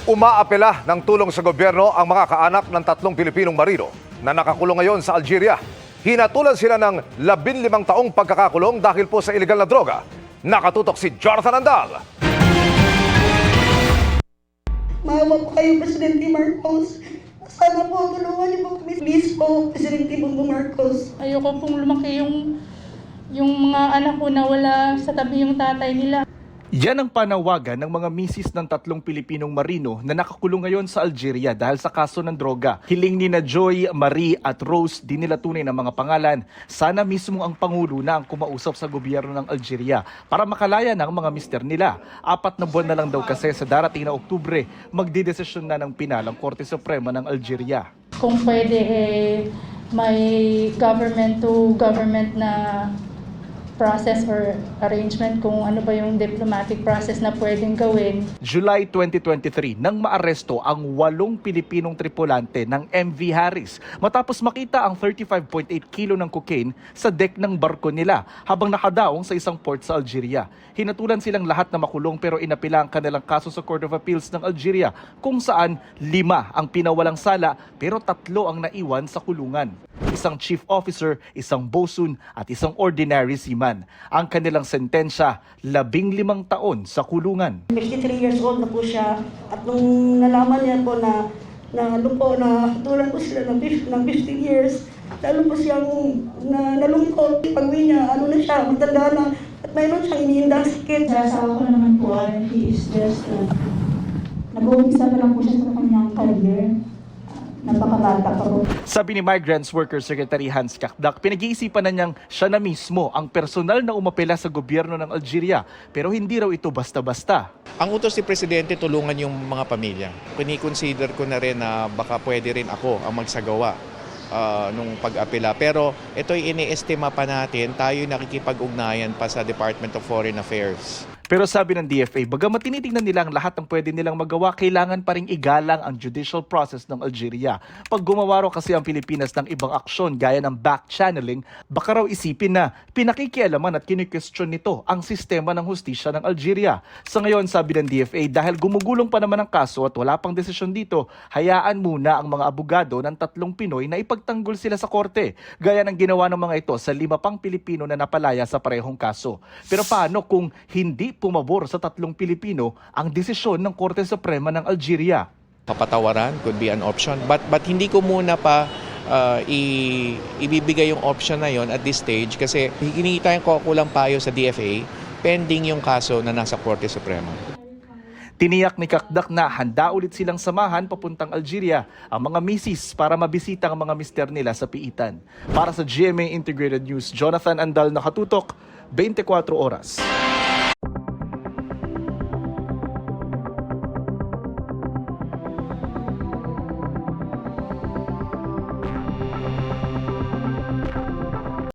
Umaapela ng tulong sa gobyerno ang mga kaanak ng 3 Pilipinong marino na nakakulong ngayon sa Algeria. Hinatulan sila ng 15 taong pagkakakulong dahil po sa iligal na droga. Nakatutok si Jonathan Andal. Maawa po kayo, Presidente Marcos. Sana po tulungan niyo po kami. Please po, Presidente Bongbong Marcos. Ayoko pong lumaki yung mga anak ko na wala sa tabi yung tatay nila. Yan ang panawagan ng mga misis ng 3 Pilipinong marino na nakakulong ngayon sa Algeria dahil sa kaso ng droga. Hiling ni na Joy, Marie at Rose, di nila tunay ng mga pangalan. Sana mismo ang Pangulo na ang kumausap sa gobyerno ng Algeria para makalaya ng mga mister nila. 4 na buwan na lang daw kasi sa darating na Oktubre, magdidesisyon na ng pinalang Korte Suprema ng Algeria. Kung pwede may government to government na process or arrangement kung ano ba yung diplomatic process na pwedeng gawin. July 2023 nang maaresto ang 8 Pilipinong tripulante ng MV Harris matapos makita ang 35.8 kilo ng cocaine sa deck ng barko nila habang nakadaong sa isang port sa Algeria. Hinatulan silang lahat na makulong pero inapila ang kanilang kaso sa Court of Appeals ng Algeria kung saan 5 ang pinawalang sala pero 3 ang naiwan sa kulungan. Isang chief officer, isang bosun at isang ordinary seaman. Ang kanilang sentensya, 15 taon sa kulungan. 53 years old na po siya. At nung nalaman niya po na tulan po sila ng 50 years, lalo po siyang nalungkot. Pag-uwi niya, matanda na. At mayroon siyang iniindang sakit. Sa asawa ko naman po, he is just, nag-uumpisa pa lang po siya sa kanyang career. Napakabata pa po. Sabi ni Migrants Workers Secretary Hans Kakdak, pinag-iisipan na niyang siya na mismo ang personal na umapela sa gobyerno ng Algeria. Pero hindi raw ito basta-basta. Ang utos ni Presidente, tulungan yung mga pamilya. Kini-consider ko na rin na baka pwede rin ako ang magsagawa nung pag-apela. Pero ito'y ini-estima pa natin, tayo nakikipag-ugnayan pa sa Department of Foreign Affairs. Pero sabi ng DFA, bagamat tinitingnan nila ang lahat ng pwede nilang magawa, kailangan pa ring igalang ang judicial process ng Algeria. Pag gumawa raw kasi ang Pilipinas ng ibang aksyon gaya ng back-channeling, baka raw isipin na pinakikialaman at kini-question nito ang sistema ng hustisya ng Algeria. Sa ngayon, sabi ng DFA, dahil gumugulong pa naman ang kaso at wala pang desisyon dito, hayaan muna ang mga abogado ng 3 Pinoy na ipagtanggol sila sa korte, gaya ng ginawa ng mga ito sa 5 pang Pilipino na napalaya sa parehong kaso. Pero paano kung hindi pumabor sa 3 Pilipino ang desisyon ng Korte Suprema ng Algeria? Papatawaran could be an option. But hindi ko muna pa ibibigay yung option na yon at this stage kasi hihingi tayong kulang payo sa DFA pending yung kaso na nasa Korte Suprema. Tiniyak ni Kakdak na handa ulit silang samahan papuntang Algeria ang mga misis para mabisita ang mga mister nila sa piitan. Para sa GMA Integrated News, Jonathan Andal, nakatutok, 24 oras.